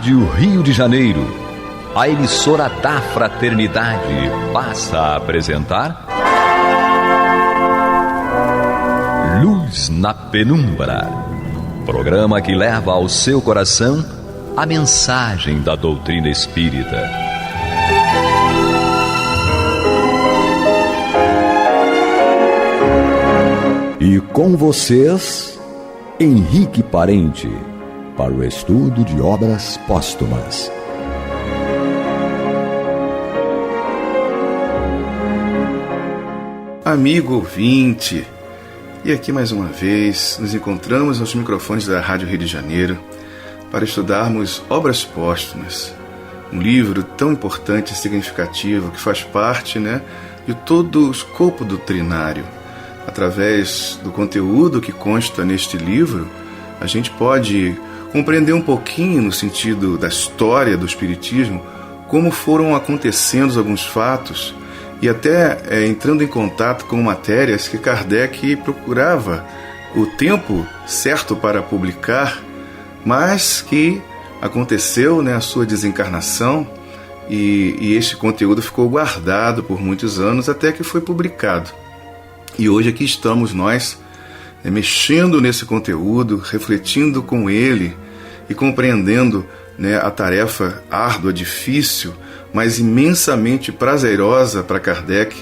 Rádio Rio de Janeiro, a emissora da Fraternidade, passa a apresentar Luz na Penumbra, programa que leva ao seu coração a mensagem da doutrina espírita. E com vocês, Henrique Parente, para o estudo de obras póstumas. Amigo ouvinte, e aqui mais uma vez nos encontramos nos microfones da Rádio Rio de Janeiro para estudarmos Obras Póstumas, um livro tão importante e significativo que faz parte, de todo o escopo doutrinário. Através do conteúdo que consta neste livro, a gente pode compreender um pouquinho, no sentido da história do Espiritismo, como foram acontecendo alguns fatos e até entrando em contato com matérias que Kardec procurava o tempo certo para publicar, mas que aconteceu a sua desencarnação e este conteúdo ficou guardado por muitos anos até que foi publicado. E hoje aqui estamos nós, mexendo nesse conteúdo, refletindo com ele e compreendendo a tarefa árdua, difícil, mas imensamente prazerosa para Kardec,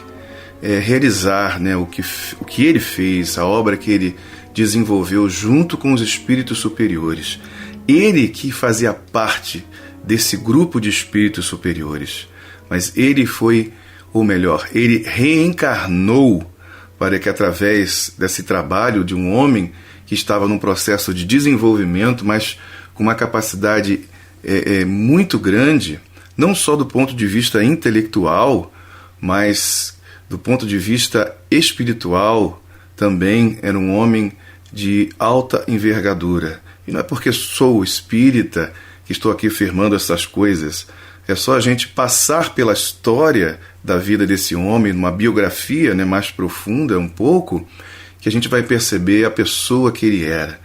realizar o que ele fez, a obra que ele desenvolveu junto com os espíritos superiores. Ele que fazia parte desse grupo de espíritos superiores, mas ele foi, ou melhor, ele reencarnou para que através desse trabalho de um homem que estava num processo de desenvolvimento, mas com uma capacidade muito grande, não só do ponto de vista intelectual, mas do ponto de vista espiritual, também era um homem de alta envergadura. E não é porque sou espírita que estou aqui afirmando essas coisas. É só a gente passar pela história da vida desse homem, numa biografia mais profunda um pouco, que a gente vai perceber a pessoa que ele era.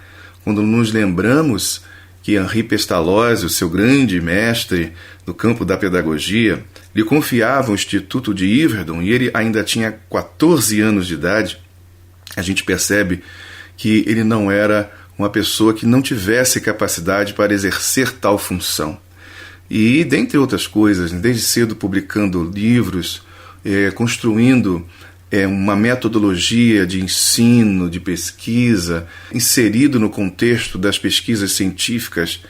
Quando nos lembramos que Henri Pestalozzi, o seu grande mestre no campo da pedagogia, lhe confiava o Instituto de Yverdon e ele ainda tinha 14 anos de idade, a gente percebe que ele não era uma pessoa que não tivesse capacidade para exercer tal função. E, dentre outras coisas, desde cedo publicando livros, construindo uma metodologia de ensino, de pesquisa, inserido no contexto das pesquisas científicas,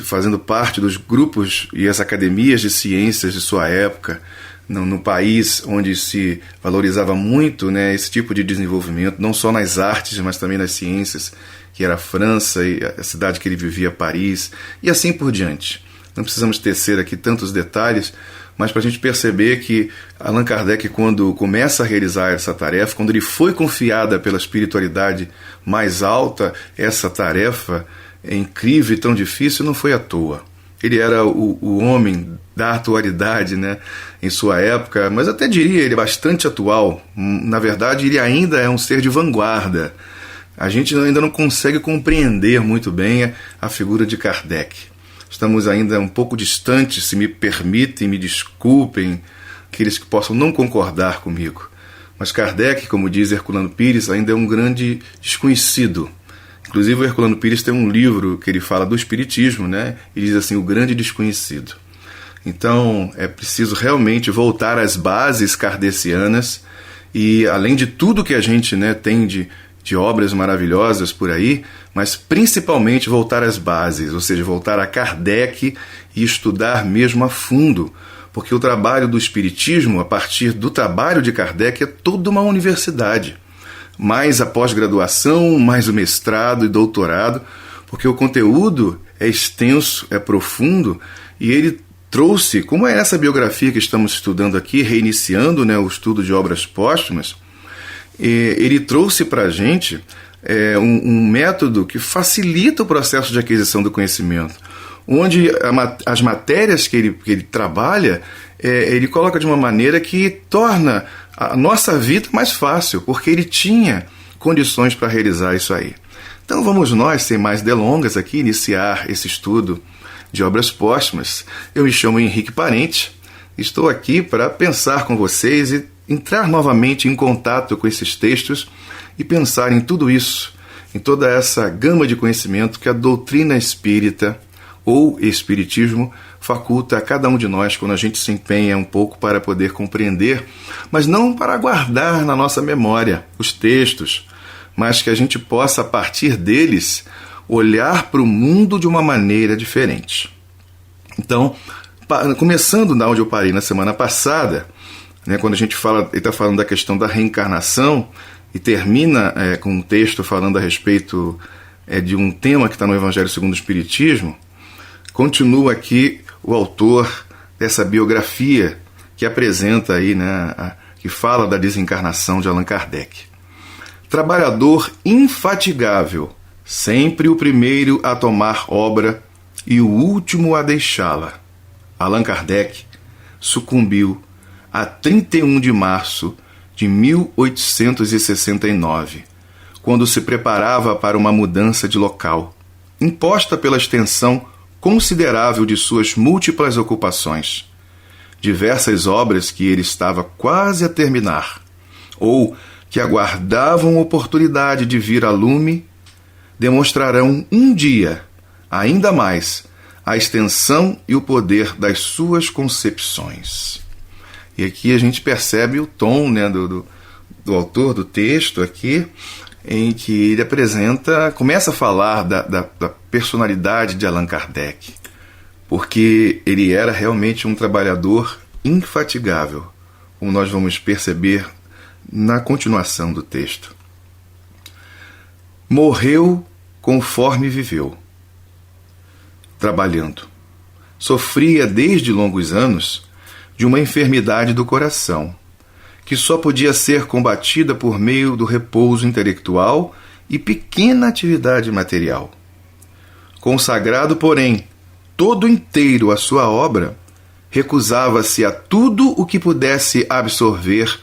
fazendo parte dos grupos e as academias de ciências de sua época, no país onde se valorizava muito esse tipo de desenvolvimento, não só nas artes, mas também nas ciências, que era a França e a cidade que ele vivia, Paris, e assim por diante. Não precisamos tecer aqui tantos detalhes, mas para a gente perceber que Allan Kardec, quando começa a realizar essa tarefa, quando lhe foi confiada pela espiritualidade mais alta, essa tarefa incrível e tão difícil, não foi à toa. Ele era o homem da atualidade em sua época, mas até diria ele bastante atual. Na verdade, ele ainda é um ser de vanguarda. A gente ainda não consegue compreender muito bem a figura de Kardec. Estamos ainda um pouco distantes, se me permitem, me desculpem, aqueles que possam não concordar comigo. Mas Kardec, como diz Herculano Pires, ainda é um grande desconhecido. Inclusive o Herculano Pires tem um livro que ele fala do espiritismo, e diz assim, o grande desconhecido. Então é preciso realmente voltar às bases kardecianas e, além de tudo que a gente tem de obras maravilhosas por aí, mas principalmente voltar às bases, ou seja, voltar a Kardec e estudar mesmo a fundo, porque o trabalho do Espiritismo, a partir do trabalho de Kardec, é toda uma universidade, mais a pós-graduação, mais o mestrado e doutorado, porque o conteúdo é extenso, é profundo, e ele trouxe, como é essa biografia que estamos estudando aqui, reiniciando o estudo de obras póstumas, ele trouxe para a gente um método que facilita o processo de aquisição do conhecimento, onde as matérias que ele trabalha, ele coloca de uma maneira que torna a nossa vida mais fácil, porque ele tinha condições para realizar isso aí. Então vamos nós, sem mais delongas aqui, iniciar esse estudo de Obras Póstumas. Eu me chamo Henrique Parente, estou aqui para pensar com vocês e entrar novamente em contato com esses textos e pensar em tudo isso, em toda essa gama de conhecimento que a doutrina espírita ou espiritismo faculta a cada um de nós quando a gente se empenha um pouco para poder compreender, mas não para guardar na nossa memória os textos, mas que a gente possa, a partir deles, olhar para o mundo de uma maneira diferente. Então, começando da onde eu parei na semana passada, né, quando a gente está falando da questão da reencarnação e termina com um texto falando a respeito de um tema que está no Evangelho segundo o Espiritismo, continua aqui o autor dessa biografia que apresenta aí, né, que fala da desencarnação de Allan Kardec. Trabalhador infatigável, sempre o primeiro a tomar obra e o último a deixá-la. Allan Kardec sucumbiu a 31 de março de 1869, quando se preparava para uma mudança de local, imposta pela extensão considerável de suas múltiplas ocupações. Diversas obras que ele estava quase a terminar, ou que aguardavam oportunidade de vir a lume, demonstrarão um dia, ainda mais, a extensão e o poder das suas concepções. E aqui a gente percebe o tom, né, do autor do texto aqui, em que ele começa a falar da personalidade de Allan Kardec, porque ele era realmente um trabalhador infatigável, como nós vamos perceber na continuação do texto. Morreu conforme viveu, trabalhando. Sofria desde longos anos de uma enfermidade do coração, que só podia ser combatida por meio do repouso intelectual e pequena atividade material. Consagrado, porém, todo inteiro à sua obra, recusava-se a tudo o que pudesse absorver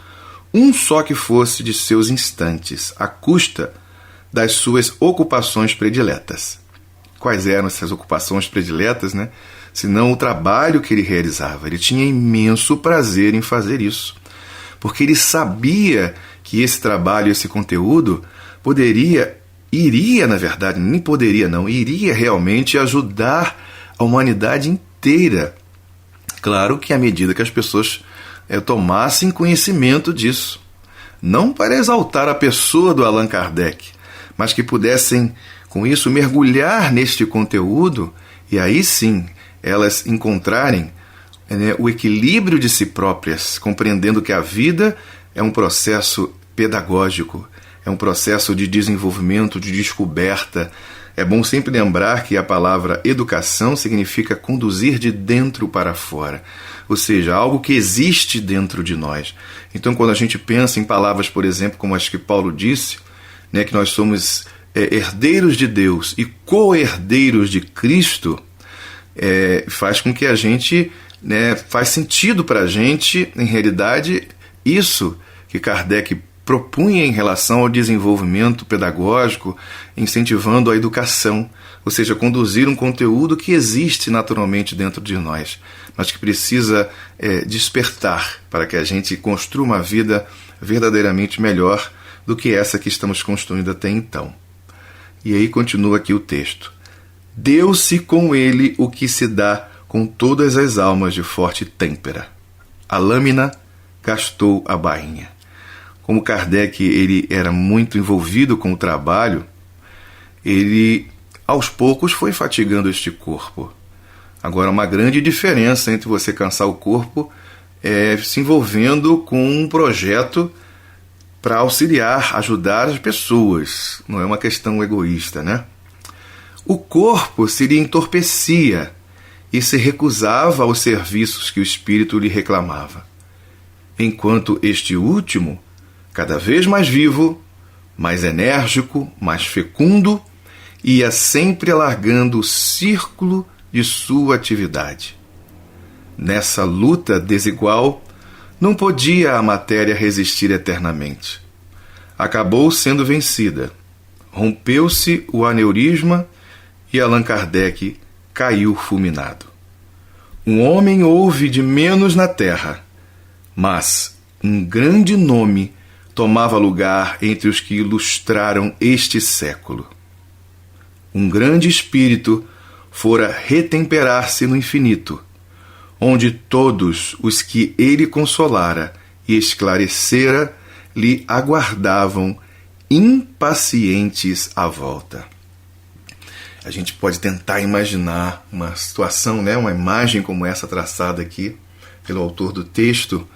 um só que fosse de seus instantes, à custa das suas ocupações prediletas. Quais eram essas ocupações prediletas, né? Senão o trabalho que ele realizava. Ele tinha imenso prazer em fazer isso, porque ele sabia que esse trabalho, esse conteúdo, iria realmente ajudar a humanidade inteira. Claro que à medida que as pessoas tomassem conhecimento disso, não para exaltar a pessoa do Allan Kardec, mas que pudessem, com isso, mergulhar neste conteúdo e aí sim elas encontrarem o equilíbrio de si próprias, compreendendo que a vida é um processo pedagógico, é um processo de desenvolvimento, de descoberta. É bom sempre lembrar que a palavra educação significa conduzir de dentro para fora, ou seja, algo que existe dentro de nós. Então, quando a gente pensa em palavras, por exemplo, como as que Paulo disse, né, que nós somos herdeiros de Deus e co-herdeiros de Cristo, faz com que a gente, faz sentido para a gente, em realidade, isso que Kardec propunha em relação ao desenvolvimento pedagógico, incentivando a educação, ou seja, conduzir um conteúdo que existe naturalmente dentro de nós, mas que precisa despertar para que a gente construa uma vida verdadeiramente melhor do que essa que estamos construindo até então. E aí continua aqui o texto. Deu-se com ele o que se dá com todas as almas de forte têmpera. A lâmina gastou a bainha. Como Kardec ele era muito envolvido com o trabalho, ele aos poucos foi fatigando este corpo. Agora, uma grande diferença entre você cansar o corpo se envolvendo com um projeto para auxiliar, ajudar as pessoas. Não é uma questão egoísta, né? O corpo se lhe entorpecia e se recusava aos serviços que o espírito lhe reclamava, enquanto este último, cada vez mais vivo, mais enérgico, mais fecundo, ia sempre alargando o círculo de sua atividade. Nessa luta desigual, não podia a matéria resistir eternamente. Acabou sendo vencida. Rompeu-se o aneurisma e Allan Kardec caiu fulminado. Um homem houve de menos na terra, mas um grande nome tomava lugar entre os que ilustraram este século. Um grande espírito fora retemperar-se no infinito, onde todos os que ele consolara e esclarecera lhe aguardavam impacientes à volta. A gente pode tentar imaginar uma situação, uma imagem como essa traçada aqui pelo autor do texto,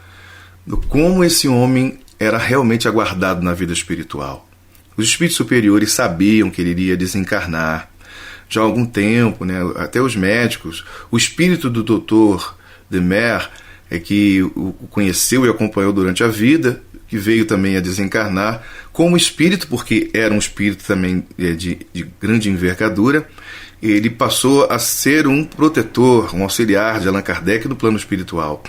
do como esse homem era realmente aguardado na vida espiritual. Os espíritos superiores sabiam que ele iria desencarnar já há algum tempo, até os médicos. O espírito do Dr. Demer, que o conheceu e acompanhou durante a vida, que veio também a desencarnar como espírito, porque era um espírito também de grande envergadura, ele passou a ser um protetor, um auxiliar de Allan Kardec no plano espiritual.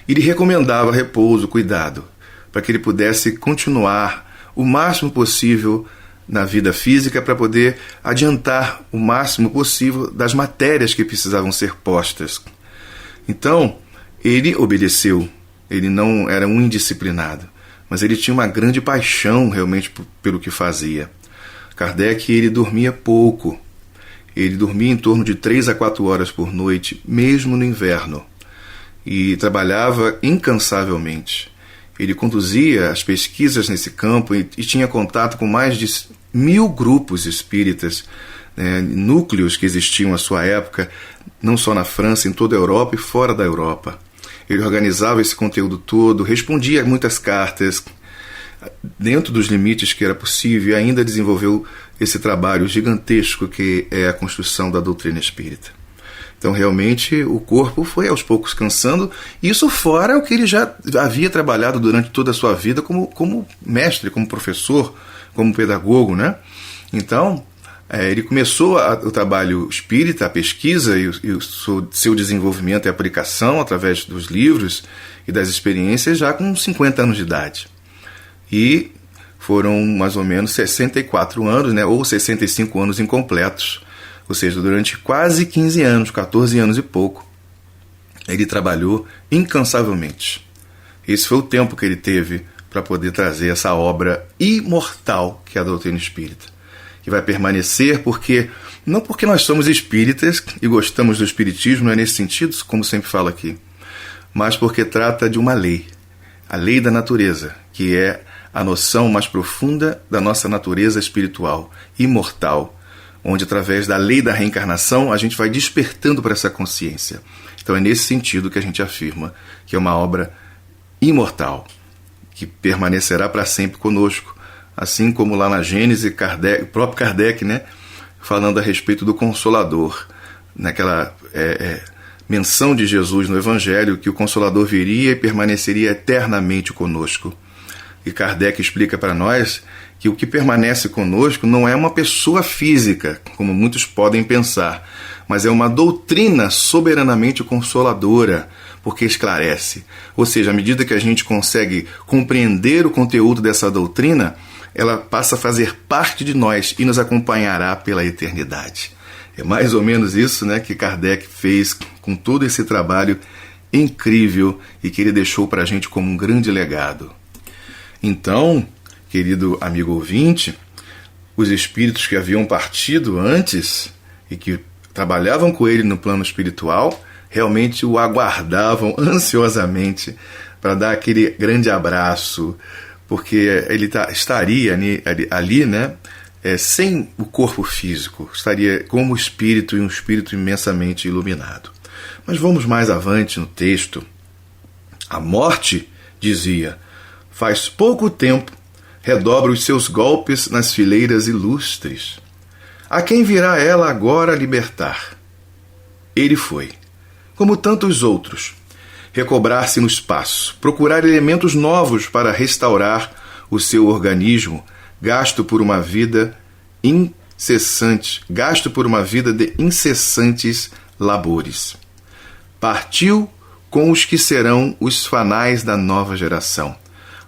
Ele recomendava repouso, cuidado, para que ele pudesse continuar o máximo possível na vida física, para poder adiantar o máximo possível das matérias que precisavam ser postas. Então, ele obedeceu, ele não era um indisciplinado, mas ele tinha uma grande paixão realmente pelo que fazia. Kardec, ele dormia pouco, ele dormia em torno de 3 a 4 horas por noite, mesmo no inverno, e trabalhava incansavelmente. Ele conduzia as pesquisas nesse campo e tinha contato com mais de 1000 grupos espíritas, núcleos que existiam à sua época, não só na França, em toda a Europa e fora da Europa. Ele organizava esse conteúdo todo, respondia a muitas cartas, dentro dos limites que era possível, e ainda desenvolveu esse trabalho gigantesco que é a construção da doutrina espírita. Então, realmente, o corpo foi aos poucos cansando, isso fora o que ele já havia trabalhado durante toda a sua vida como mestre, como professor, como pedagogo, Então, ele começou o trabalho espírita, a pesquisa e o seu desenvolvimento e aplicação através dos livros e das experiências já com 50 anos de idade. E foram mais ou menos 64 anos, ou 65 anos incompletos. Ou seja, durante quase 15 anos, 14 anos e pouco, ele trabalhou incansavelmente. Esse foi o tempo que ele teve para poder trazer essa obra imortal que é a doutrina espírita, que vai permanecer não porque nós somos espíritas e gostamos do espiritismo, não é nesse sentido, como sempre falo aqui, mas porque trata de uma lei, a lei da natureza, que é a noção mais profunda da nossa natureza espiritual, imortal, onde através da lei da reencarnação a gente vai despertando para essa consciência. Então é nesse sentido que a gente afirma que é uma obra imortal, que permanecerá para sempre conosco, assim como lá na Gênese, o próprio Kardec, falando a respeito do Consolador, naquela menção de Jesus no Evangelho, que o Consolador viria e permaneceria eternamente conosco. E Kardec explica para nós que o que permanece conosco não é uma pessoa física, como muitos podem pensar, mas é uma doutrina soberanamente consoladora, porque esclarece. Ou seja, à medida que a gente consegue compreender o conteúdo dessa doutrina, ela passa a fazer parte de nós e nos acompanhará pela eternidade. É mais ou menos isso, que Kardec fez com todo esse trabalho incrível e que ele deixou para a gente como um grande legado. Então, querido amigo ouvinte, os espíritos que haviam partido antes e que trabalhavam com ele no plano espiritual realmente o aguardavam ansiosamente para dar aquele grande abraço, porque ele estaria ali, sem o corpo físico, estaria como espírito e um espírito imensamente iluminado. Mas vamos mais avante no texto. A morte, dizia, faz pouco tempo redobra os seus golpes nas fileiras ilustres. A quem virá ela agora libertar? Ele foi, como tantos outros, recobrar-se no espaço, procurar elementos novos para restaurar o seu organismo, gasto por uma vida de incessantes labores. Partiu com os que serão os fanais da nova geração,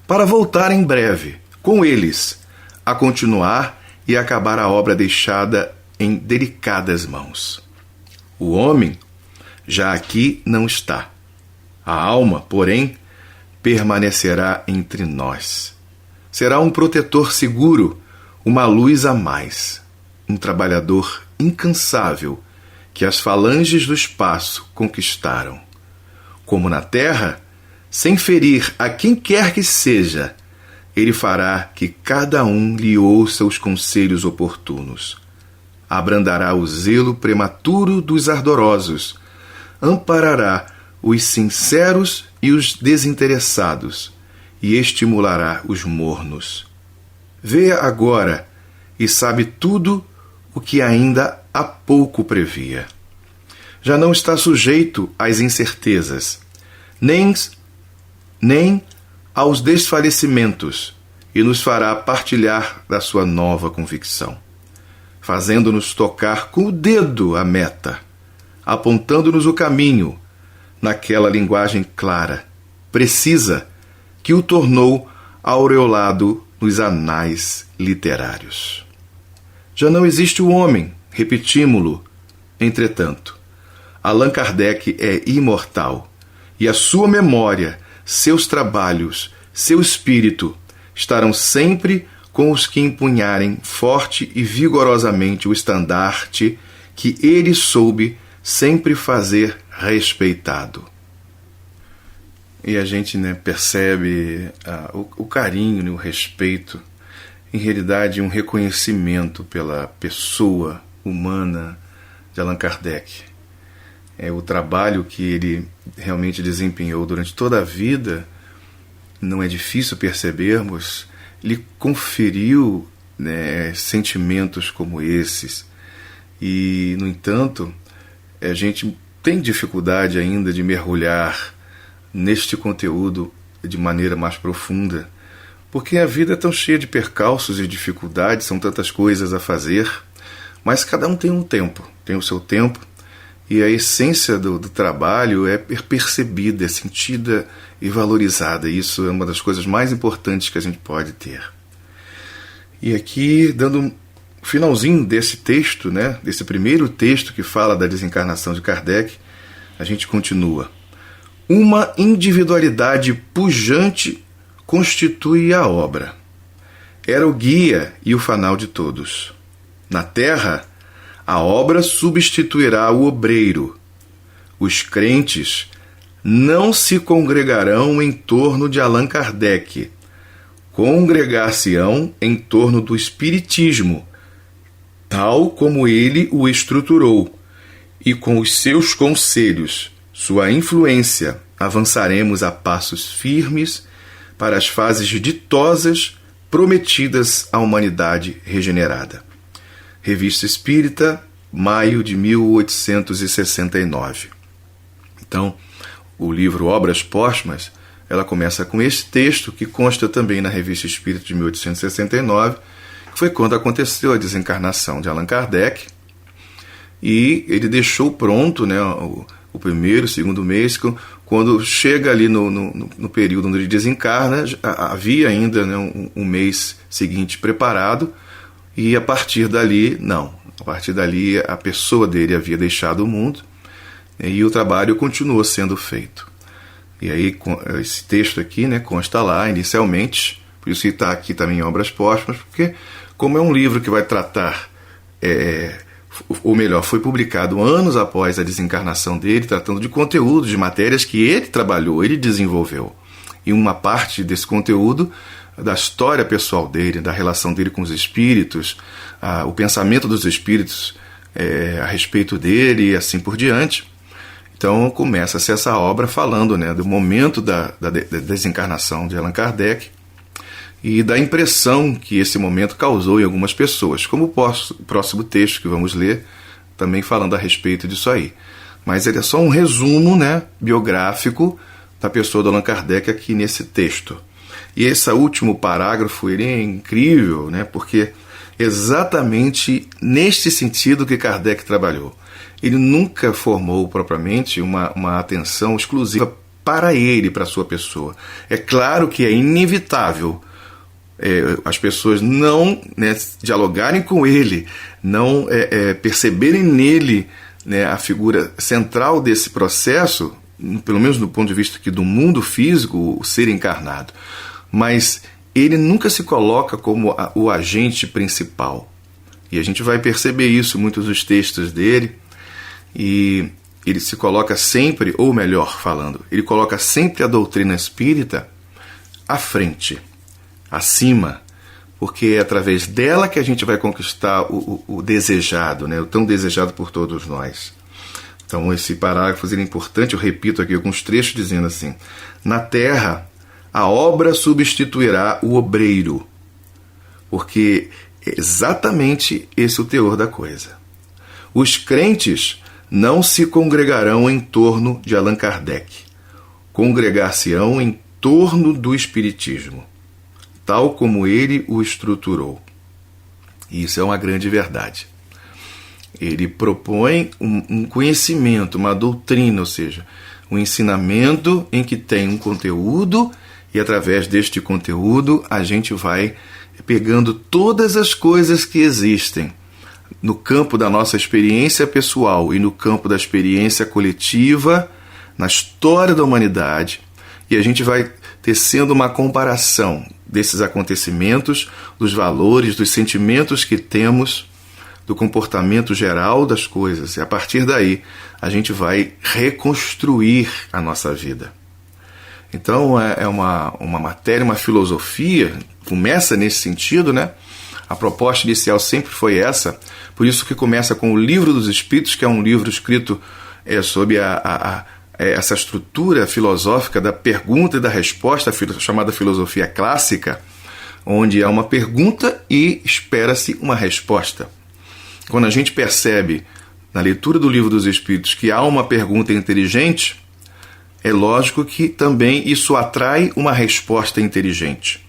para voltar em breve, com eles, a continuar e acabar a obra deixada em delicadas mãos. O homem já aqui não está. A alma, porém, permanecerá entre nós. Será um protetor seguro, uma luz a mais, um trabalhador incansável que as falanges do espaço conquistaram. Como na terra, sem ferir a quem quer que seja, ele fará que cada um lhe ouça os conselhos oportunos. Abrandará o zelo prematuro dos ardorosos, amparará os sinceros e os desinteressados, e estimulará os mornos. Vê agora e sabe tudo o que ainda há pouco previa. Já não está sujeito às incertezas, nem aos desfalecimentos, e nos fará partilhar da sua nova convicção, fazendo-nos tocar com o dedo a meta, apontando-nos o caminho, naquela linguagem clara, precisa, que o tornou aureolado nos anais literários. Já não existe o homem, repetímo-lo, entretanto. Allan Kardec é imortal, e a sua memória, seus trabalhos, seu espírito estarão sempre com os que empunharem forte e vigorosamente o estandarte que ele soube sempre fazer respeitado. E a gente percebe o carinho, o respeito, em realidade um reconhecimento pela pessoa humana de Allan Kardec. O trabalho que ele realmente desempenhou durante toda a vida, não é difícil percebermos, lhe conferiu sentimentos como esses. E, no entanto, a gente tem dificuldade ainda de mergulhar neste conteúdo de maneira mais profunda, porque a vida é tão cheia de percalços e dificuldades, são tantas coisas a fazer, mas cada um tem um tempo, tem o seu tempo, e a essência do trabalho é percebida, é sentida e valorizada. Isso é uma das coisas mais importantes que a gente pode ter. E aqui, dando um finalzinho desse texto, desse primeiro texto que fala da desencarnação de Kardec, a gente continua. Uma individualidade pujante constitui a obra. Era o guia e o fanal de todos. Na terra, a obra substituirá o obreiro. Os crentes não se congregarão em torno de Allan Kardec. Congregar-se-ão em torno do Espiritismo, tal como ele o estruturou, e com os seus conselhos, sua influência, avançaremos a passos firmes para as fases ditosas prometidas à humanidade regenerada. Revista Espírita, maio de 1869. Então, o livro Obras Póstumas, ela começa com esse texto, que consta também na Revista Espírita de 1869, que foi quando aconteceu a desencarnação de Allan Kardec, e ele deixou pronto o primeiro, o segundo mês. Quando chega ali no período onde ele desencarna, havia ainda um mês seguinte preparado, e a partir dali, a pessoa dele havia deixado o mundo, e o trabalho continuou sendo feito. E aí, esse texto aqui consta lá, inicialmente, por isso que está aqui também em Obras Póstumas, porque, como é um livro que vai tratar, ou melhor, foi publicado anos após a desencarnação dele, tratando de conteúdo, de matérias que ele trabalhou, ele desenvolveu. E uma parte desse conteúdo, da história pessoal dele, da relação dele com os espíritos, o pensamento dos espíritos a respeito dele e assim por diante. Então começa-se essa obra falando do momento da desencarnação de Allan Kardec e da impressão que esse momento causou em algumas pessoas, como o próximo texto que vamos ler, também falando a respeito disso aí. Mas ele é só um resumo biográfico da pessoa de Allan Kardec aqui nesse texto. E esse último parágrafo ele é incrível, porque exatamente neste sentido que Kardec trabalhou. Ele nunca formou propriamente uma atenção exclusiva para ele, para a sua pessoa. É claro que é inevitável as pessoas não dialogarem com ele, não perceberem nele né, a figura central desse processo, pelo menos do ponto de vista aqui do mundo físico, o ser encarnado. Mas ele nunca se coloca como o agente principal. E a gente vai perceber isso em muitos dos textos dele. E ele se coloca sempre, ou melhor falando, ele coloca sempre a doutrina espírita à frente, acima, porque é através dela que a gente vai conquistar o desejado, né? O tão desejado por todos nós. Então esse parágrafo é importante, eu repito aqui alguns trechos dizendo assim: na terra a obra substituirá o obreiro, porque é exatamente esse o teor da coisa. Os crentes não se congregarão em torno de Allan Kardec, congregar-se-ão em torno do Espiritismo, tal como ele o estruturou. E isso é uma grande verdade. Ele propõe um conhecimento, uma doutrina, ou seja, um ensinamento em que tem um conteúdo e através deste conteúdo a gente vai pegando todas as coisas que existem no campo da nossa experiência pessoal e no campo da experiência coletiva, na história da humanidade, e a gente vai tecendo uma comparação desses acontecimentos, dos valores, dos sentimentos que temos, do comportamento geral das coisas. E a partir daí, a gente vai reconstruir a nossa vida. Então, é uma matéria, uma filosofia, começa nesse sentido, né? A proposta inicial sempre foi essa, por isso que começa com o Livro dos Espíritos, que é um livro escrito sobre essa estrutura filosófica da pergunta e da resposta, chamada filosofia clássica, onde há uma pergunta e espera-se uma resposta. Quando a gente percebe, na leitura do Livro dos Espíritos, que há uma pergunta inteligente, é lógico que também isso atrai uma resposta inteligente.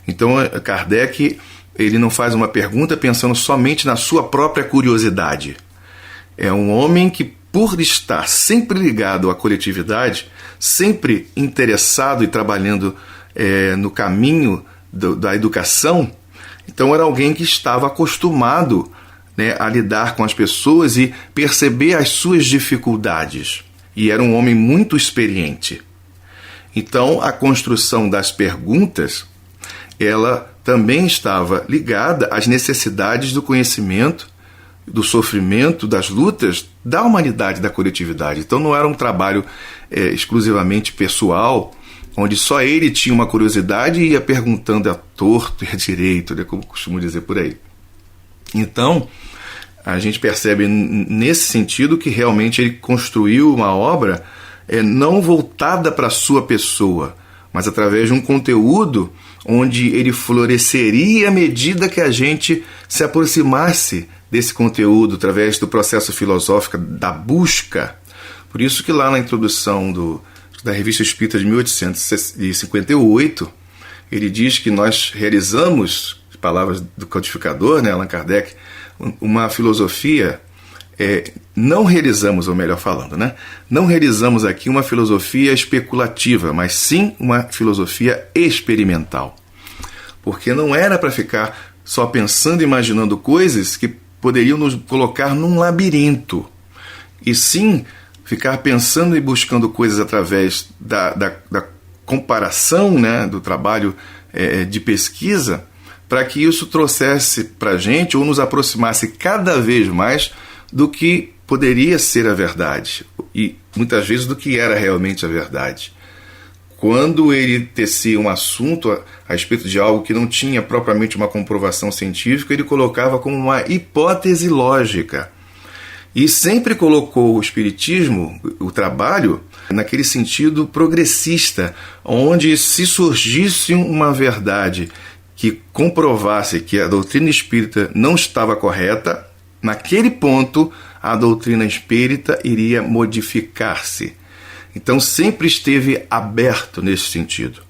Então, Kardec, ele não faz uma pergunta pensando somente na sua própria curiosidade. É um homem que, por estar sempre ligado à coletividade, sempre interessado e trabalhando no caminho da educação, então era alguém que estava acostumado, né, a lidar com as pessoas e perceber as suas dificuldades. E era um homem muito experiente. Então, a construção das perguntas, ela também estava ligada às necessidades do conhecimento, do sofrimento, das lutas da humanidade, da coletividade. Então não era um trabalho exclusivamente pessoal, onde só ele tinha uma curiosidade e ia perguntando a torto e a direito, né, como costumo dizer por aí. Então, a gente percebe nesse sentido que realmente ele construiu uma obra não voltada para a sua pessoa, mas através de um conteúdo onde ele floresceria à medida que a gente se aproximasse desse conteúdo, através do processo filosófico, da busca. Por isso que lá na introdução da Revista Espírita de 1858, ele diz que nós realizamos, palavras do codificador, né, Allan Kardec, uma filosofia, não realizamos, ou melhor falando, né, não realizamos aqui uma filosofia especulativa, mas sim uma filosofia experimental. Porque não era para ficar só pensando e imaginando coisas que poderiam nos colocar num labirinto, e sim ficar pensando e buscando coisas através da comparação, né, do trabalho de pesquisa, para que isso trouxesse para a gente, ou nos aproximasse cada vez mais do que poderia ser a verdade, e muitas vezes do que era realmente a verdade. Quando ele tecia um assunto a respeito de algo que não tinha propriamente uma comprovação científica, ele colocava como uma hipótese lógica. E sempre colocou o espiritismo, o trabalho, naquele sentido progressista, onde se surgisse uma verdade que comprovasse que a doutrina espírita não estava correta, naquele ponto a doutrina espírita iria modificar-se. Então sempre esteve aberto nesse sentido.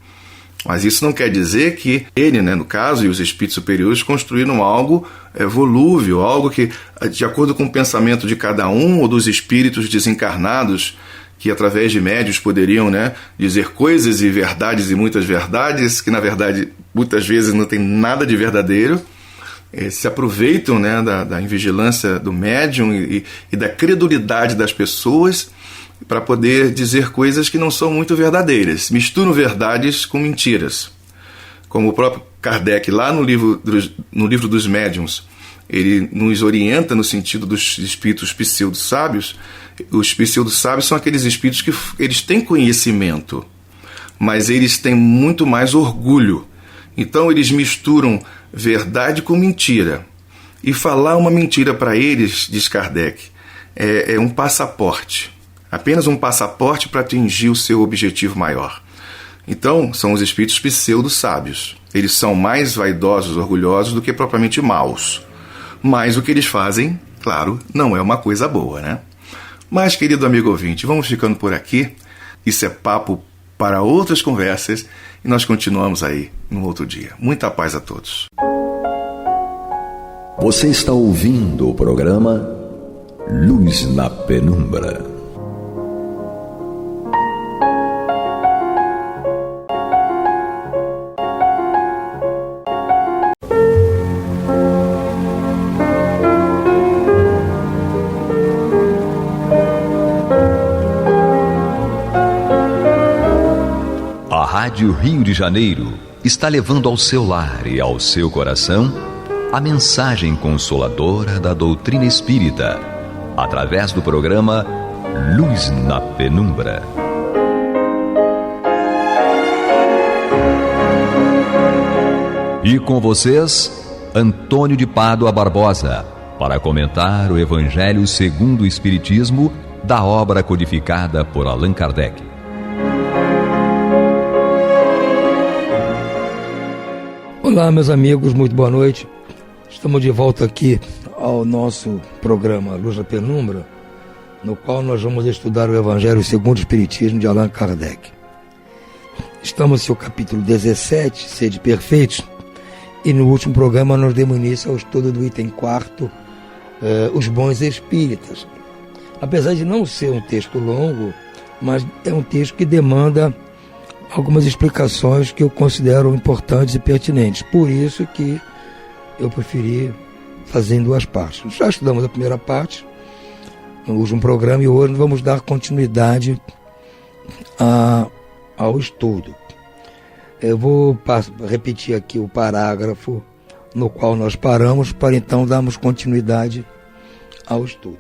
Mas isso não quer dizer que ele, né, no caso, e os espíritos superiores construíram algo volúvel, algo que, de acordo com o pensamento de cada um, ou dos espíritos desencarnados, que através de médios poderiam, né, dizer coisas e verdades e muitas verdades, que na verdade muitas vezes não tem nada de verdadeiro, se aproveitam, né, da invigilância do médium e da credulidade das pessoas para poder dizer coisas que não são muito verdadeiras. Misturam verdades com mentiras. Como o próprio Kardec, lá no livro dos Médiuns, ele nos orienta no sentido dos espíritos pseudo-sábios. Os pseudo-sábios são aqueles espíritos que eles têm conhecimento, mas eles têm muito mais orgulho. Então eles misturam verdade com mentira. E falar uma mentira para eles, diz Kardec, é um passaporte. Apenas um passaporte para atingir o seu objetivo maior. Então, são os espíritos pseudo-sábios. Eles são mais vaidosos, orgulhosos do que propriamente maus. Mas o que eles fazem, claro, não é uma coisa boa, né? Mas, querido amigo ouvinte, vamos ficando por aqui. Isso é papo para outras conversas e nós continuamos aí num outro dia. Muita paz a todos. Você está ouvindo o programa Luz na Penumbra. A Rádio Rio de Janeiro está levando ao seu lar e ao seu coração a mensagem consoladora da doutrina espírita, através do programa Luz na Penumbra. E com vocês, Antônio de Pádua Barbosa, para comentar o Evangelho segundo o Espiritismo da obra codificada por Allan Kardec. Olá, meus amigos, muito boa noite. Estamos de volta aqui ao nosso programa Luz na Penumbra, no qual nós vamos estudar o Evangelho segundo o Espiritismo de Allan Kardec. Estamos no seu capítulo 17, Sede Perfeitos, e no último programa nós demos início ao estudo do item 4, Os Bons Espíritas. Apesar de não ser um texto longo, mas é um texto que demanda algumas explicações que eu considero importantes e pertinentes. Por isso que eu preferi fazer em duas partes. Já estudamos a primeira parte no último programa e hoje vamos dar continuidade ao estudo. Eu vou repetir aqui o parágrafo no qual nós paramos para então darmos continuidade ao estudo.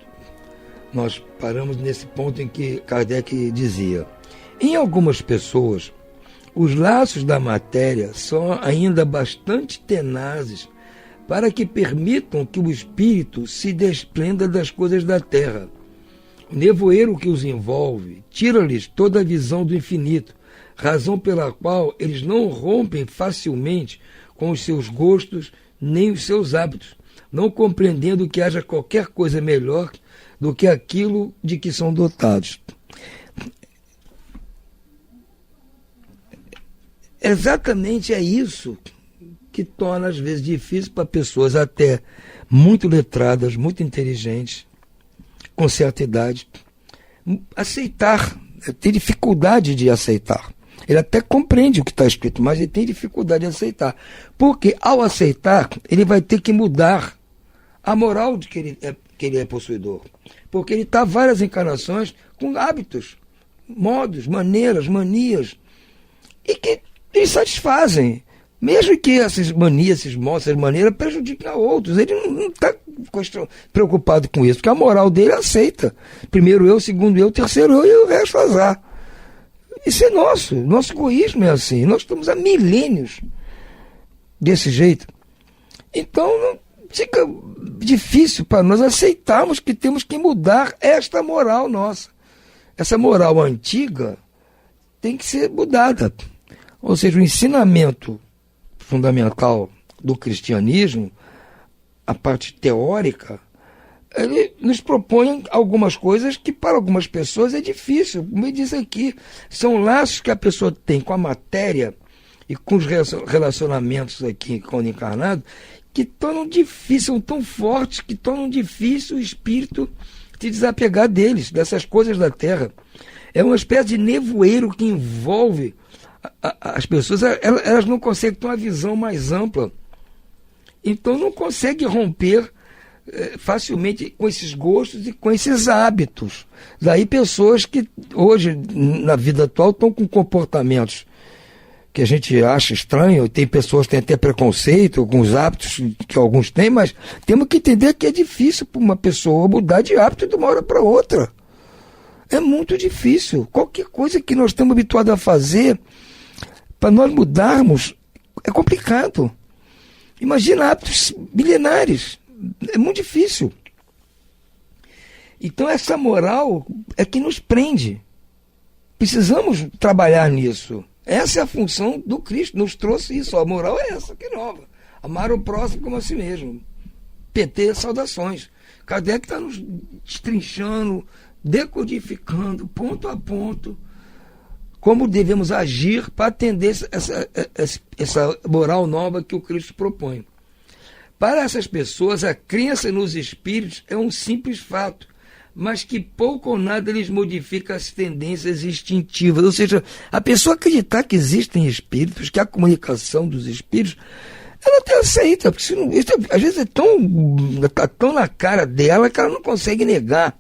Nós paramos nesse ponto em que Kardec dizia: em algumas pessoas, os laços da matéria são ainda bastante tenazes para que permitam que o espírito se desprenda das coisas da terra. O nevoeiro que os envolve tira-lhes toda a visão do infinito, razão pela qual eles não rompem facilmente com os seus gostos nem os seus hábitos, não compreendendo que haja qualquer coisa melhor do que aquilo de que são dotados. Exatamente é isso que torna às vezes difícil para pessoas até muito letradas, muito inteligentes, com certa idade, aceitar, tem dificuldade de aceitar. Ele até compreende o que está escrito, mas ele tem dificuldade de aceitar. Porque ao aceitar, ele vai ter que mudar a moral de que ele é possuidor. Porque ele está várias encarnações com hábitos, modos, maneiras, manias, e que lhe satisfazem. Mesmo que essas manias, esses modos, essas maneiras prejudiquem a outros. Ele não está preocupado com isso, porque a moral dele aceita. Primeiro eu, segundo eu, terceiro eu e o resto azar. Isso é nosso egoísmo é assim. Nós estamos há milênios desse jeito. Então fica difícil para nós aceitarmos que temos que mudar esta moral nossa. Essa moral antiga tem que ser mudada. Ou seja, o ensinamento fundamental do cristianismo, a parte teórica, ele nos propõe algumas coisas que para algumas pessoas é difícil. Como diz aqui, são laços que a pessoa tem com a matéria e com os relacionamentos aqui com o encarnado que tornam difícil, são tão fortes que tornam difícil o espírito se desapegar deles, dessas coisas da terra. É uma espécie de nevoeiro que envolve as pessoas, elas não conseguem ter uma visão mais ampla. Então não consegue romper facilmente com esses gostos e com esses hábitos. Daí pessoas que hoje, na vida atual, estão com comportamentos que a gente acha estranho, tem pessoas que têm até preconceito com os hábitos que alguns têm, mas temos que entender que é difícil para uma pessoa mudar de hábito de uma hora para outra. É muito difícil. Qualquer coisa que nós estamos habituados a fazer, para nós mudarmos, é complicado. Imagina hábitos milenares. É muito difícil. Então essa moral é que nos prende. Precisamos trabalhar nisso. Essa é a função do Cristo, nos trouxe isso. A moral é essa, que nova. Amar o próximo como a si mesmo. PT, saudações. Kardec está nos destrinchando, decodificando, ponto a ponto, como devemos agir para atender essa moral nova que o Cristo propõe. Para essas pessoas, a crença nos espíritos é um simples fato, mas que pouco ou nada lhes modifica as tendências instintivas. Ou seja, a pessoa acreditar que existem espíritos, que há comunicação dos espíritos, ela até aceita, porque isso, às vezes está tão na cara dela que ela não consegue negar.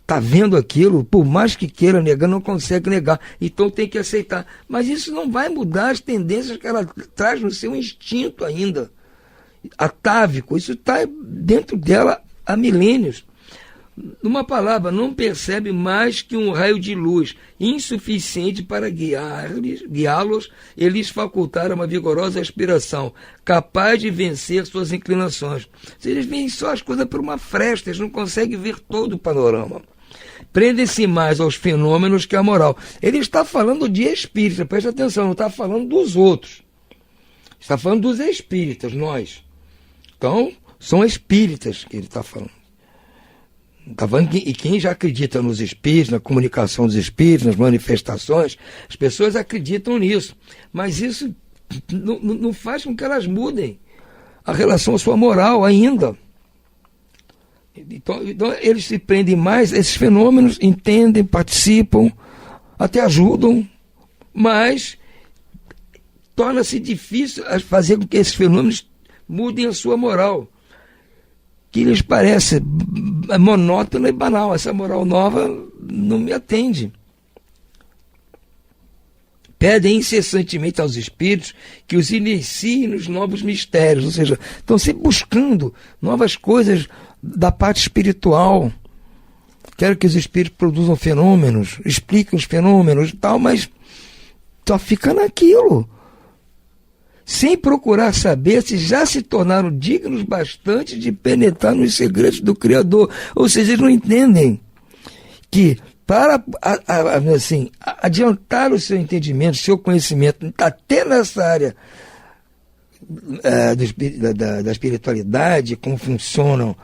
Está vendo aquilo, por mais que queira negar, não consegue negar. Então tem que aceitar. Mas isso não vai mudar as tendências que ela traz no seu instinto ainda. Atávico, isso está dentro dela há milênios. Numa palavra, não percebe mais que um raio de luz, insuficiente para guiá-los e lhes facultar uma vigorosa aspiração, capaz de vencer suas inclinações. Eles veem só as coisas por uma fresta, eles não conseguem ver todo o panorama. Prendem-se mais aos fenômenos que à moral. Ele está falando de espíritas, preste atenção, não está falando dos outros. Está falando dos espíritas, nós. Então, são espíritas que ele está falando. Está falando e quem já acredita nos espíritos, na comunicação dos espíritos, nas manifestações, as pessoas acreditam nisso. Mas isso não faz com que elas mudem a relação à sua moral ainda. Então eles se prendem mais a esses fenômenos, entendem, participam, até ajudam, mas torna-se difícil fazer com que esses fenômenos mudem a sua moral, que lhes parece monótona e banal. Essa moral nova não me atende. Pedem incessantemente aos espíritos que os iniciem nos novos mistérios, ou seja, estão sempre buscando novas coisas da parte espiritual. Quero que os espíritos produzam fenômenos, expliquem os fenômenos e tal, mas só fica naquilo, sem procurar saber se já se tornaram dignos bastante de penetrar nos segredos do Criador. Ou seja, eles não entendem que para adiantar o seu entendimento, o seu conhecimento, até nessa área da espiritualidade, como funcionam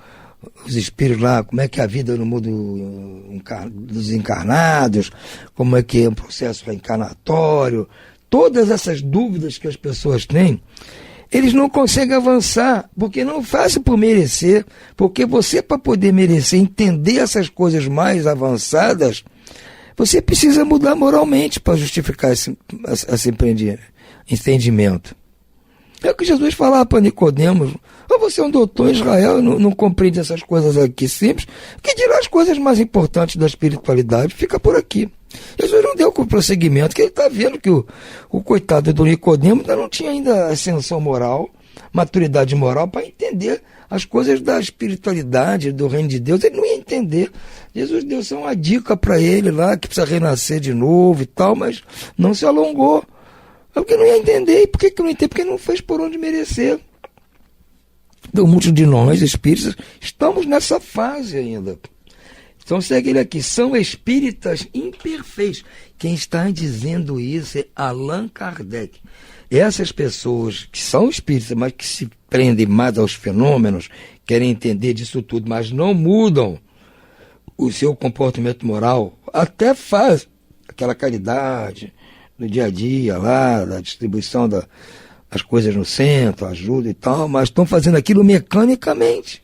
os espíritos lá, como é que é a vida no mundo dos encarnados, como é que é um processo reencarnatório, todas essas dúvidas que as pessoas têm, eles não conseguem avançar, porque não fazem por merecer, porque você, para poder merecer, entender essas coisas mais avançadas, você precisa mudar moralmente para justificar esse entendimento. É o que Jesus falava para Nicodemos: você é um doutor em Israel, não compreende essas coisas aqui simples, que dirá as coisas mais importantes da espiritualidade, fica por aqui. Jesus não deu com prosseguimento, que ele está vendo que o coitado do Nicodemo ainda não tinha ainda ascensão moral, maturidade moral para entender as coisas da espiritualidade, do reino de Deus. Ele não ia entender. Jesus deu só uma dica para ele lá, que precisa renascer de novo e tal, mas não se alongou. Porque não ia entender. E por que não entende? Porque não fez por onde merecer. Então, muitos de nós, espíritas, estamos nessa fase ainda. Então segue ele aqui: são espíritas imperfeitos. Quem está dizendo isso é Allan Kardec. Essas pessoas que são espíritas, mas que se prendem mais aos fenômenos, querem entender disso tudo, mas não mudam o seu comportamento moral, até faz aquela caridade no dia a dia lá, da distribuição das coisas no centro, ajuda e tal, mas estão fazendo aquilo mecanicamente.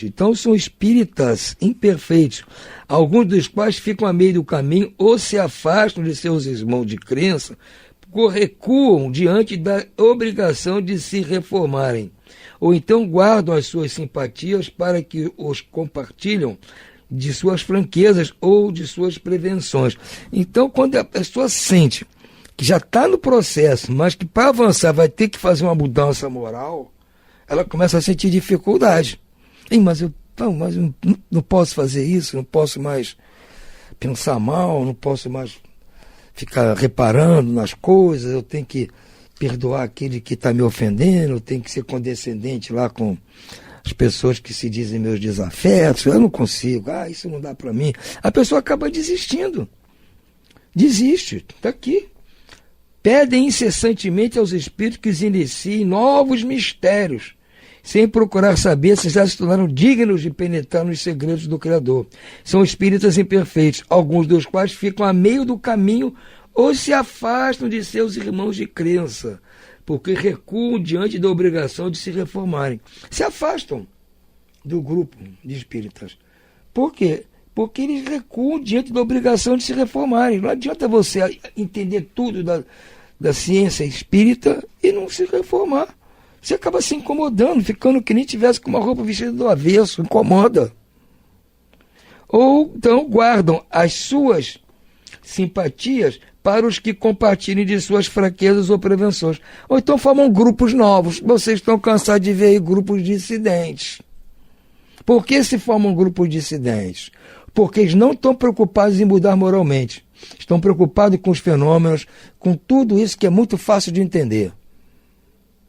Então são espíritas imperfeitos, alguns dos quais ficam a meio do caminho ou se afastam de seus irmãos de crença recuam diante da obrigação de se reformarem, ou então guardam as suas simpatias para que os compartilham de suas franquezas ou de suas prevenções. Então, quando a pessoa sente que já está no processo, mas que para avançar vai ter que fazer uma mudança moral, ela começa a sentir dificuldade. Mas eu não posso fazer isso, não posso mais pensar mal, não posso mais ficar reparando nas coisas, eu tenho que perdoar aquele que está me ofendendo, eu tenho que ser condescendente lá com as pessoas que se dizem meus desafetos, eu não consigo, isso não dá para mim. A pessoa acaba desistindo. Desiste, está aqui. Pedem incessantemente aos espíritos que iniciem novos mistérios, sem procurar saber se já se tornaram dignos de penetrar nos segredos do Criador. São espíritas imperfeitos, alguns dos quais ficam a meio do caminho ou se afastam de seus irmãos de crença, porque recuam diante da obrigação de se reformarem. Se afastam do grupo de espíritas. Por quê? Porque eles recuam diante da obrigação de se reformarem. Não adianta você entender tudo da ciência espírita e não se reformar. Você acaba se incomodando, ficando que nem tivesse com uma roupa vestida do avesso, incomoda. Ou então guardam as suas simpatias para os que compartilhem de suas fraquezas ou prevenções. Ou então formam grupos novos. Vocês estão cansados de ver aí grupos dissidentes. Por que se formam grupos dissidentes? Porque eles não estão preocupados em mudar moralmente. Estão preocupados com os fenômenos, com tudo isso que é muito fácil de entender.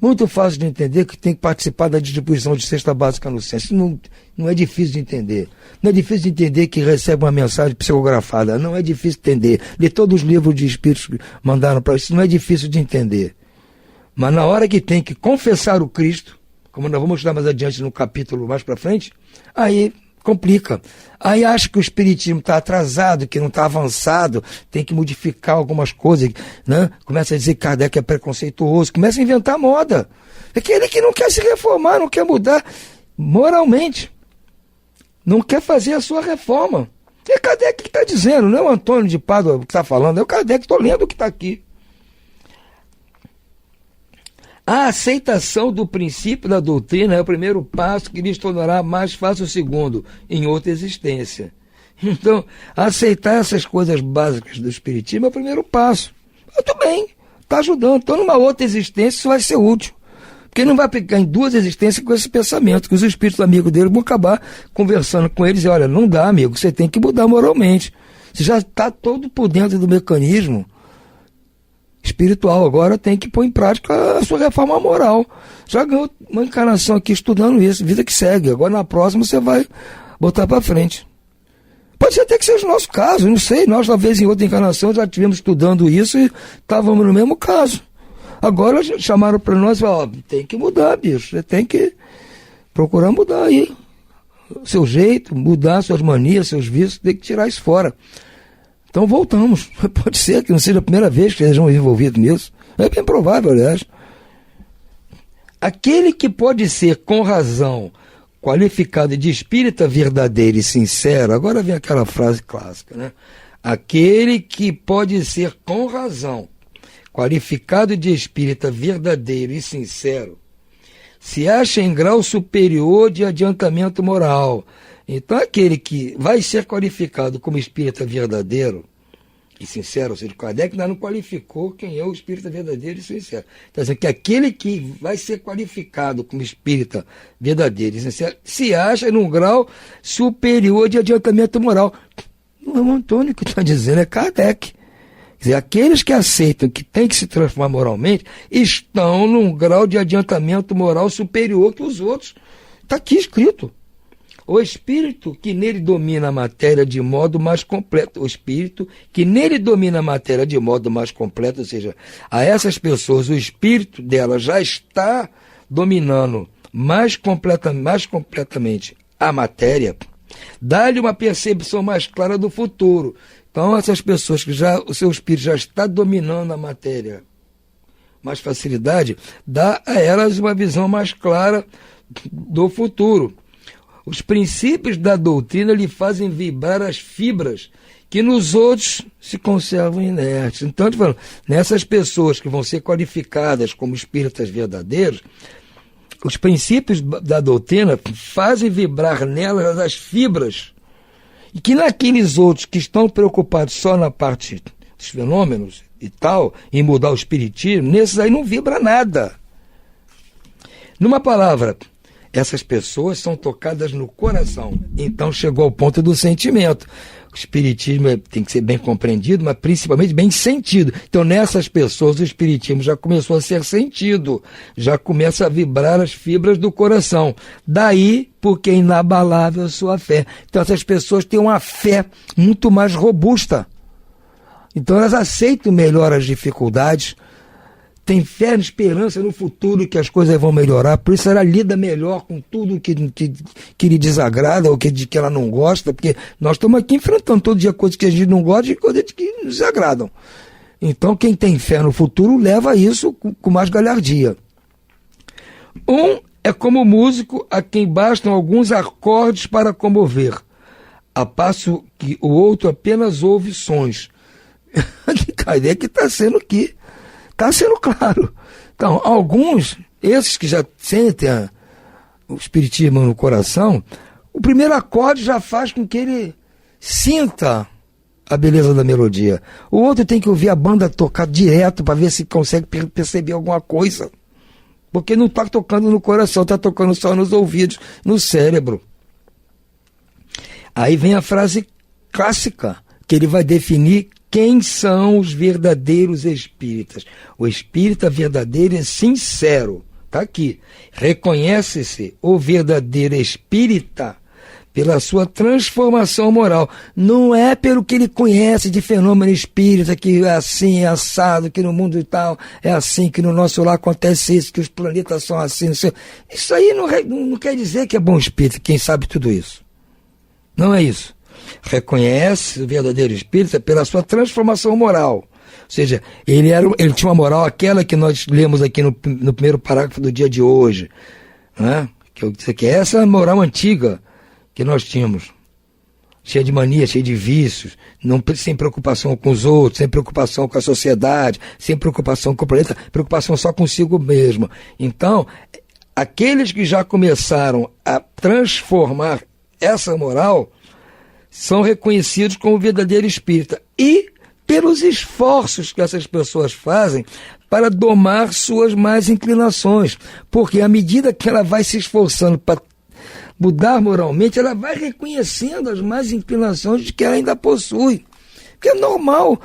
Muito fácil de entender que tem que participar da distribuição de cesta básica no centro. Isso não é difícil de entender. Não é difícil de entender que recebe uma mensagem psicografada. Não é difícil de entender. Ler todos os livros de espíritos que mandaram para isso. Não é difícil de entender. Mas na hora que tem que confessar o Cristo, como nós vamos estudar mais adiante no capítulo mais para frente, aí complica. Aí acha que o espiritismo está atrasado, que não está avançado, tem que modificar algumas coisas, né? Começa a dizer que Kardec é preconceituoso, começa a inventar moda. É aquele que não quer se reformar, não quer mudar moralmente, não quer fazer a sua reforma. É Kardec que está dizendo, não é o Antônio de Pádua que está falando, é o Kardec, estou lendo o que está aqui. A aceitação do princípio da doutrina é o primeiro passo que lhes tornará mais fácil o segundo, em outra existência. Então, aceitar essas coisas básicas do espiritismo é o primeiro passo. Muito bem, está ajudando. Então, numa outra existência, isso vai ser útil. Porque ele não vai ficar em duas existências com esse pensamento, que os espíritos amigos dele vão acabar conversando com eles e olha, não dá, amigo, você tem que mudar moralmente. Você já está todo por dentro do mecanismo espiritual, agora tem que pôr em prática a sua reforma moral. Já ganhou uma encarnação aqui estudando isso, vida que segue. Agora na próxima você vai botar para frente. Pode ser até que seja o nosso caso, não sei. Nós, talvez em outra encarnação, já estivemos estudando isso e estávamos no mesmo caso. Agora chamaram para nós e falaram, tem que mudar, bicho. Você tem que procurar mudar aí. Seu jeito, mudar suas manias, seus vícios, tem que tirar isso fora. Então voltamos. Pode ser que não seja a primeira vez que sejam envolvidos nisso. É bem provável, aliás. Aquele que pode ser, com razão, qualificado de espírita verdadeiro e sincero, agora vem aquela frase clássica, né? Aquele que pode ser, com razão, qualificado de espírita verdadeiro e sincero, se acha em grau superior de adiantamento moral. Então, aquele que vai ser qualificado como espírita verdadeiro e sincero, ou seja, Kardec ainda não qualificou quem é o espírita verdadeiro e sincero. Então, que aquele que vai ser qualificado como espírita verdadeiro e sincero se acha num grau superior de adiantamento moral. Não é o Antônio que está dizendo, é Kardec. Quer dizer, aqueles que aceitam que tem que se transformar moralmente estão num grau de adiantamento moral superior que os outros. Está aqui escrito. O espírito que nele domina a matéria de modo mais completo, o espírito que nele domina a matéria de modo mais completo, ou seja, a essas pessoas o espírito dela já está dominando mais completamente a matéria, dá-lhe uma percepção mais clara do futuro. Então essas pessoas que já o seu espírito já está dominando a matéria mais facilidade, dá a elas uma visão mais clara do futuro. Os princípios da doutrina lhe fazem vibrar as fibras que nos outros se conservam inertes. Então, eu tô falando, nessas pessoas que vão ser qualificadas como espíritas verdadeiros, os princípios da doutrina fazem vibrar nelas as fibras, e que naqueles outros que estão preocupados só na parte dos fenômenos e tal, em mudar o espiritismo, nesses aí não vibra nada. Numa palavra, essas pessoas são tocadas no coração. Então chegou ao ponto do sentimento. O espiritismo tem que ser bem compreendido, mas principalmente bem sentido. Então nessas pessoas o espiritismo já começou a ser sentido, já começa a vibrar as fibras do coração. Daí, porque é inabalável a sua fé. Então essas pessoas têm uma fé muito mais robusta. Então elas aceitam melhor as dificuldades, têm fé e esperança no futuro que as coisas vão melhorar, por isso ela lida melhor com tudo que lhe desagrada ou que ela não gosta, porque nós estamos aqui enfrentando todo dia coisas que a gente não gosta e coisas que nos desagradam. Então quem tem fé no futuro leva isso com mais galhardia. É como músico a quem bastam alguns acordes para comover, a passo que o outro apenas ouve sons. A ideia que está sendo aqui. Está sendo claro. Então, alguns, esses que já sentem o espiritismo no coração, o primeiro acorde já faz com que ele sinta a beleza da melodia. O outro tem que ouvir a banda tocar direto para ver se consegue perceber alguma coisa. Porque não está tocando no coração, está tocando só nos ouvidos, no cérebro. Aí vem a frase clássica, que ele vai definir quem são os verdadeiros espíritas. O espírita verdadeiro é sincero. Está aqui. Reconhece-se o verdadeiro espírita pela sua transformação moral. Não é pelo que ele conhece de fenômeno espírita, que é assim, é assado, que no mundo e tal é assim, que no nosso lar acontece isso, que os planetas são assim. Isso aí não quer dizer que é bom espírito, quem sabe tudo isso. Não é isso. Reconhece o verdadeiro espírita pela sua transformação moral. Ou seja, ele tinha uma moral, aquela que nós lemos aqui no primeiro parágrafo do dia de hoje, né? Que essa é a moral antiga que nós tínhamos, cheia de mania, cheia de vícios, sem preocupação com os outros, sem preocupação com a sociedade, sem preocupação com o planeta, preocupação só consigo mesmo. Então, aqueles que já começaram a transformar essa moral são reconhecidos como verdadeiro espírita, e pelos esforços que essas pessoas fazem para domar suas más inclinações, porque à medida que ela vai se esforçando para mudar moralmente, ela vai reconhecendo as más inclinações que ela ainda possui. Porque é normal.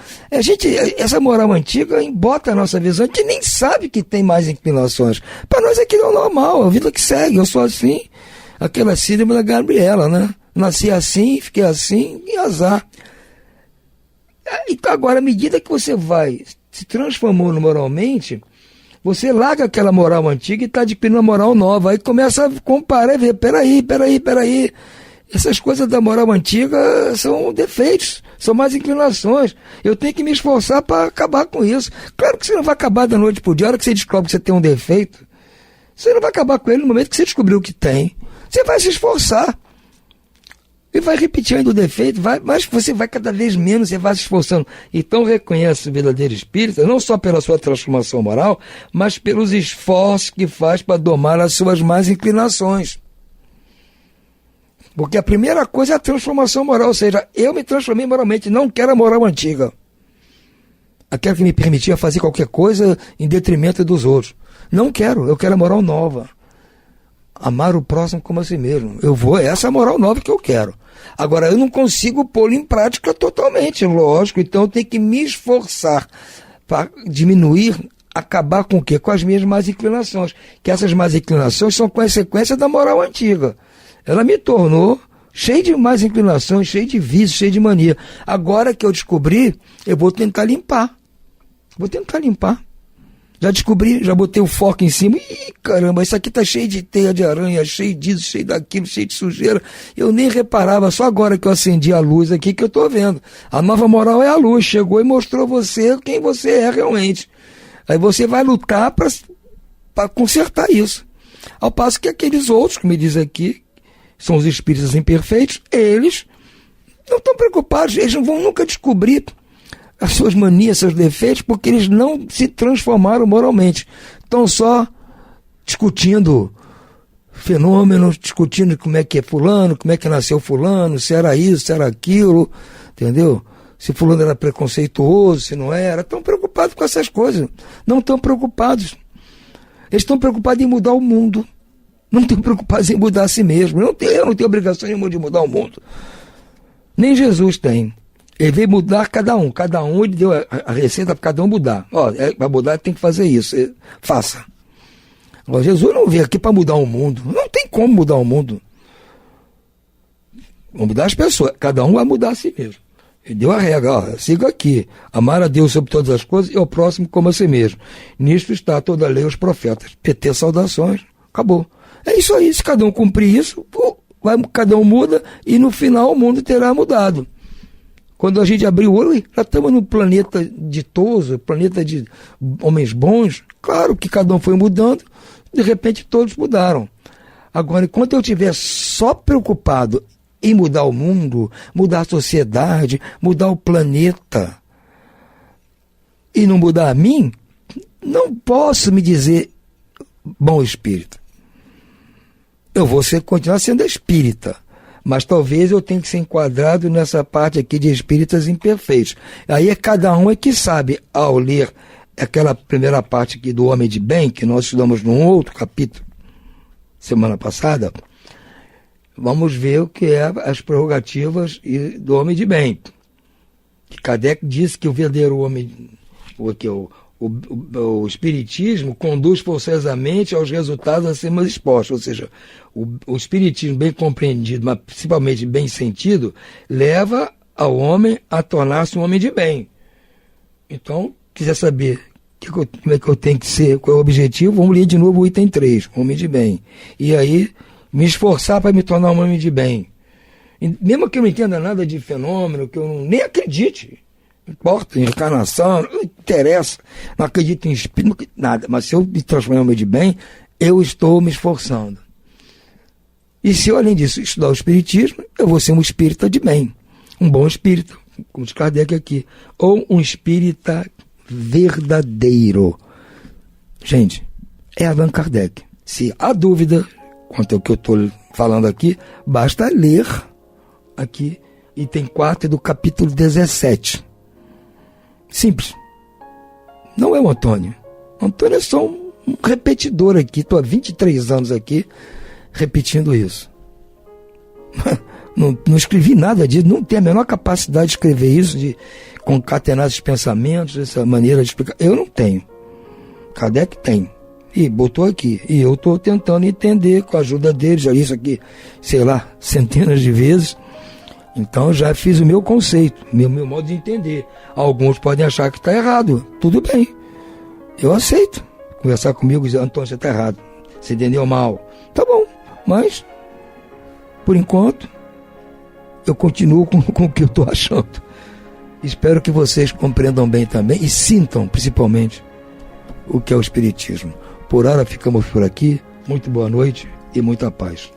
Essa moral antiga embota a nossa visão, a gente nem sabe que tem mais inclinações. Para nós aquilo é normal, a vida que segue, eu sou assim. Aquela síndrome da Gabriela, né? Nasci assim, fiquei assim, e azar. Então agora, à medida que você vai se transformando moralmente, você larga aquela moral antiga e está adquirindo uma moral nova. Aí começa a comparar e ver, peraí. Essas coisas da moral antiga são defeitos, são más inclinações. Eu tenho que me esforçar para acabar com isso. Claro que você não vai acabar da noite para o dia. A hora que você descobre que você tem um defeito, você não vai acabar com ele no momento que você descobriu que tem. Você vai se esforçar. E vai repetindo o defeito, mas você vai cada vez menos, você vai se esforçando. Então reconhece o verdadeiro espírita, não só pela sua transformação moral, mas pelos esforços que faz para domar as suas más inclinações. Porque a primeira coisa é a transformação moral, ou seja, eu me transformei moralmente, não quero a moral antiga. Aquela que me permitia fazer qualquer coisa em detrimento dos outros. Não quero, eu quero a moral nova. Amar o próximo como a si mesmo. Essa é a moral nova que eu quero. Agora, eu não consigo pô-lo em prática totalmente, lógico, então eu tenho que me esforçar para diminuir, acabar com o quê? Com as minhas más inclinações. Que essas más inclinações são consequência da moral antiga. Ela me tornou cheio de más inclinações, cheio de vícios, cheio de mania. Agora que eu descobri, eu vou tentar limpar. Já descobri, já botei o foco em cima. Ih, caramba, isso aqui tá cheio de teia de aranha, cheio disso, cheio daquilo, cheio de sujeira. Eu nem reparava, só agora que eu acendi a luz aqui que eu tô vendo. A nova moral é a luz, chegou e mostrou você quem você é realmente. Aí você vai lutar para consertar isso. Ao passo que aqueles outros, que me diz aqui, são os espíritos imperfeitos, eles Não estão preocupados, eles não vão nunca descobrir as suas manias, seus defeitos, porque eles não se transformaram moralmente. Estão só discutindo fenômenos, discutindo como é que é fulano, como é que nasceu fulano, se era isso, se era aquilo, entendeu? Se fulano era preconceituoso, se não era. Estão preocupados com essas coisas. Não estão preocupados. Eles estão preocupados em mudar o mundo. Não estão preocupados em mudar a si mesmo. Eu não tenho obrigação nenhuma de mudar o mundo. Nem Jesus tem. Ele veio mudar cada um. Cada um, ele deu a receita para cada um mudar. Ó, para mudar tem que fazer isso. Faça. Ó, Jesus não veio aqui para mudar o mundo. Não tem como mudar o mundo. Vamos mudar as pessoas. Cada um vai mudar a si mesmo. Ele deu a regra. Ó, siga aqui. Amar a Deus sobre todas as coisas e ao próximo como a si mesmo. Nisto está toda a lei e os profetas. PT, saudações. Acabou. É isso aí. Se cada um cumprir isso, cada um muda e no final o mundo terá mudado. Quando a gente abrir o olho, já estamos num planeta ditoso, planeta de homens bons. Claro que cada um foi mudando, de repente todos mudaram. Agora, enquanto eu estiver só preocupado em mudar o mundo, mudar a sociedade, mudar o planeta, e não mudar a mim, não posso me dizer bom espírita. Eu vou continuar sendo espírita, mas talvez eu tenha que ser enquadrado nessa parte aqui de espíritas imperfeitos. Aí cada um é que sabe, ao ler aquela primeira parte aqui do Homem de Bem, que nós estudamos num outro capítulo, semana passada, vamos ver o que é as prerrogativas do Homem de Bem. Kardec disse que o verdadeiro homem, o espiritismo conduz forçosamente aos resultados acima expostos, ou seja, o espiritismo bem compreendido, mas principalmente bem sentido, leva ao homem a tornar-se um homem de bem. Então, quiser saber como é que eu tenho que ser, qual é o objetivo, vamos ler de novo o item 3, homem de bem. E aí, me esforçar para me tornar um homem de bem. E mesmo que eu não entenda nada de fenômeno, que eu nem acredite, não importa, em reencarnação, não interessa, não acredito em espírito, nada, mas se eu me transformar em homem de bem, eu estou me esforçando. E se eu, além disso, estudar o espiritismo, eu vou ser um espírita de bem, um bom espírita, como diz Kardec aqui, ou um espírita verdadeiro. Gente, é Allan Kardec. Se há dúvida quanto ao que eu estou falando aqui, basta ler aqui, item 4 do capítulo 17. Simples. Não é o Antônio. O Antônio é só um repetidor aqui. Estou há 23 anos aqui repetindo isso. Não escrevi nada disso, não tenho a menor capacidade de escrever isso, de concatenar esses pensamentos, essa maneira de explicar. Eu não tenho. Kardec tem. E botou aqui. E eu estou tentando entender com a ajuda dele, já li isso aqui, sei lá, centenas de vezes. Então já fiz o meu conceito, meu modo de entender. Alguns podem achar que está errado. Tudo bem. Eu aceito. Conversar comigo e dizer, Antônio, você está errado. Você entendeu mal. Tá bom. Mas, por enquanto, eu continuo com o que eu estou achando. Espero que vocês compreendam bem também e sintam, principalmente, o que é o Espiritismo. Por hora ficamos por aqui. Muito boa noite e muita paz.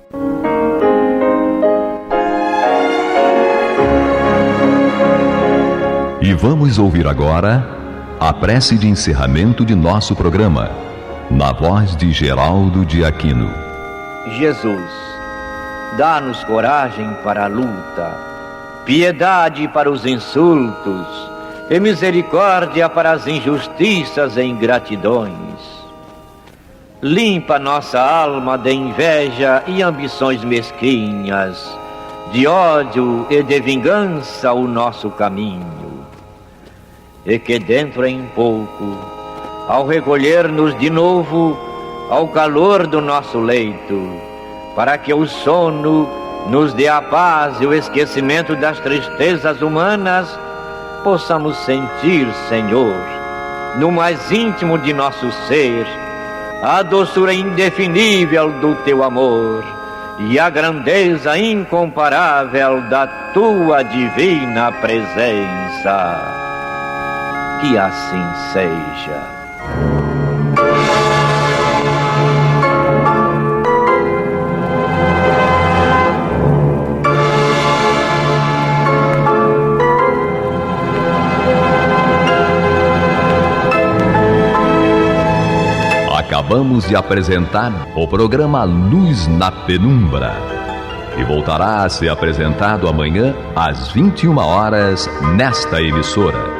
E vamos ouvir agora a prece de encerramento de nosso programa, na voz de Geraldo de Aquino. Jesus, dá-nos coragem para a luta, piedade para os insultos e misericórdia para as injustiças e ingratidões. Limpa nossa alma de inveja e ambições mesquinhas, de ódio e de vingança o nosso caminho. E que dentro em pouco, ao recolher-nos de novo ao calor do nosso leito, para que o sono nos dê a paz e o esquecimento das tristezas humanas, possamos sentir, Senhor, no mais íntimo de nosso ser, a doçura indefinível do Teu amor e a grandeza incomparável da Tua divina presença. Que assim seja. acabamos de apresentar o programa Luz na Penumbra, que voltará a ser apresentado amanhã às 21 horas nesta emissora.